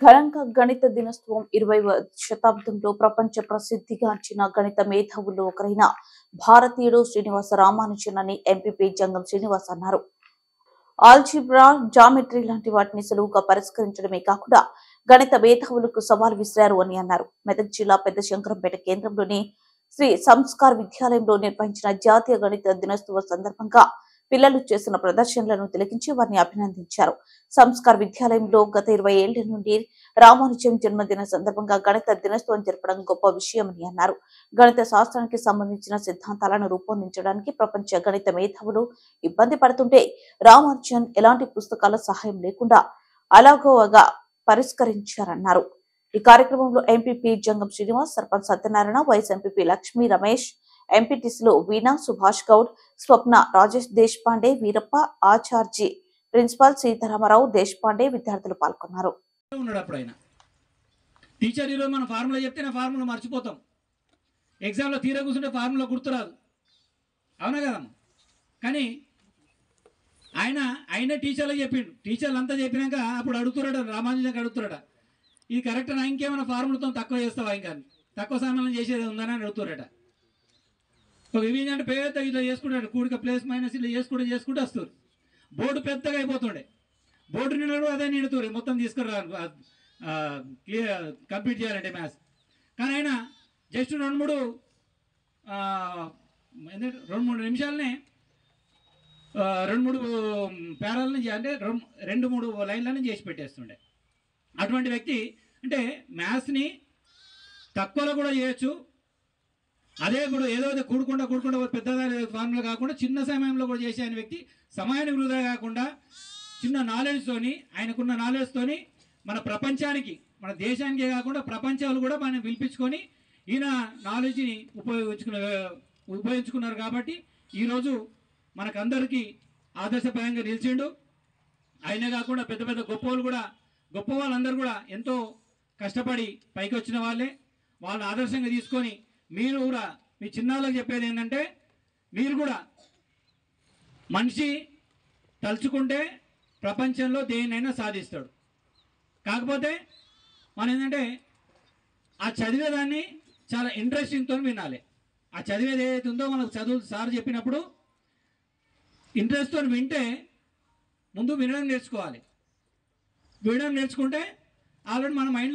ఘనంగా గణిత దినోత్సవం 20వ శతాబ్దంలో ప్రపంచ ప్రసిద్ధిగాంచిన గణిత మేధావుల్లో ఒకరైన భారతీయుడు శ్రీనివాస రామానుజన్ అని ఎంపీపీ జంగం శ్రీనివాస్ అన్నారు. ఆల్జీబ్రా, జామెట్రీ లాంటి వాటిని సులువుగా పరిష్కరించడమే కాకుండా గణిత మేధావులకు సవాల్ విసిరారు అని అన్నారు. మెదక్ జిల్లా పెద్ద శంకరంపేట కేంద్రంలోని శ్రీ సంస్కార్ విద్యాలయంలో నిర్వహించిన జాతీయ గణిత దినోత్సవ సందర్భంగా పిల్లలు చేసిన ప్రదర్శనలను తిలకించి వారిని అభినందించారు. సంస్కార్ విద్యాలయంలో గత 20 ఏళ్ల నుండి రామానుజన్ జన్మదిన సందర్భంగా గణిత దినోత్సవం జరపడం గొప్ప విషయమని అన్నారు. గణిత శాస్త్రానికి సంబంధించిన సిద్ధాంతాలను రూపొందించడానికి ప్రపంచ గణిత మేధావులు ఇబ్బంది పడుతుంటే రామానుజన్ ఎలాంటి పుస్తకాల సహాయం లేకుండా అలాగోగా పరిష్కరించారన్నారు. ఈ కార్యక్రమంలో ఎంపీపీ జంగం శ్రీనివాస్, సర్పంచ్ సత్యనారాయణ, వైస్ ఎంపీపీ లక్ష్మీ రమేష్, ఎంపీటీసీలు వీణా, సుభాష్ గౌడ్, స్వప్న, రాజేష్ దేశపాండే, వీరప్ప, ఆచార్జీ, ప్రిన్సిపాల్ సీతారామరావు దేశపాండే విద్యార్థులు పాల్గొన్నారు. టీచర్ ఈరోజు మనం ఫార్ములా చెప్తే నా ఫార్ములా మర్చిపోతాం. ఎగ్జామ్లో తీరా కూర్చుంటే ఫార్ములా గుర్తురాదు, అవునా కదమ్మా? కానీ ఆయన టీచర్లకు చెప్పిండు. టీచర్లు అంతా చెప్పినాక అప్పుడు అడుగుతున్నాడు, రామానుజన్కి అడుగుతున్నాడు, ఇది కరెక్ట్ నా, ఇంకేమైనా ఫార్ములతో తక్కువ చేస్తావా, ఇంకా తక్కువ సమయంలో చేసేది ఉందని అడుగుతున్నారట. ఒక ఇవి అంటే పెద్ద ఇట్లా చేసుకుంటాడు, కూడిక ప్లస్ మైనస్ ఇట్లా చేసుకుంటూ వస్తారు. బోర్డు పెద్దగా అయిపోతుండే, బోర్డు నిండు అదే నిండుతుంది మొత్తం తీసుకురా కంప్లీట్ చేయాలంటే మ్యాథ్స్. కానీ ఆయన జస్ట్ 2-3 నిమిషాలనే 2-3 పేరాలని అంటే 2-3 లైన్లని చేసి పెట్టేస్తుండే. అటువంటి వ్యక్తి అంటే మ్యాథ్స్ని తక్కువలో కూడా చేయొచ్చు. అదే కూడా ఏదో కూడుకుంటా పెద్దగా ఫార్ములా కాకుండా చిన్న సమయంలో కూడా చేసే ఆయన వ్యక్తి సమయాన్ని వృధా కాకుండా చిన్న నాలెడ్జ్తోని, ఆయనకున్న నాలెడ్జ్తోని మన ప్రపంచానికి, మన దేశానికే కాకుండా ప్రపంచాలు కూడా మనం పిలిపించుకొని ఈయన నాలెడ్జ్ని ఉపయోగించుకున్నారు. కాబట్టి ఈరోజు మనకందరికీ ఆదర్శప్రాయంగా నిలిచిండు. ఆయనే కాకుండా పెద్ద పెద్ద గొప్ప వాళ్ళందరూ కూడా ఎంతో కష్టపడి పైకి వచ్చిన వాళ్ళే. వాళ్ళని ఆదర్శంగా తీసుకొని మీరు కూడా మీ చిన్నాళ్ళకి చెప్పేది ఏంటంటే, మీరు కూడా మనిషి తలుచుకుంటే ప్రపంచంలో దేన్నైనా సాధిస్తాడు. కాకపోతే మనం ఏంటంటే ఆ చదివేదాన్ని చాలా ఇంట్రెస్టింగ్తో వినాలి. ఆ చదివేది ఏదైతే ఉందో మనకు చదువు సార్ చెప్పినప్పుడు ఇంట్రెస్ట్తో వింటే ముందు వినడం నేర్చుకోవాలి. వినడం నేర్చుకుంటే ఆల్రెడీ మన మైండ్లో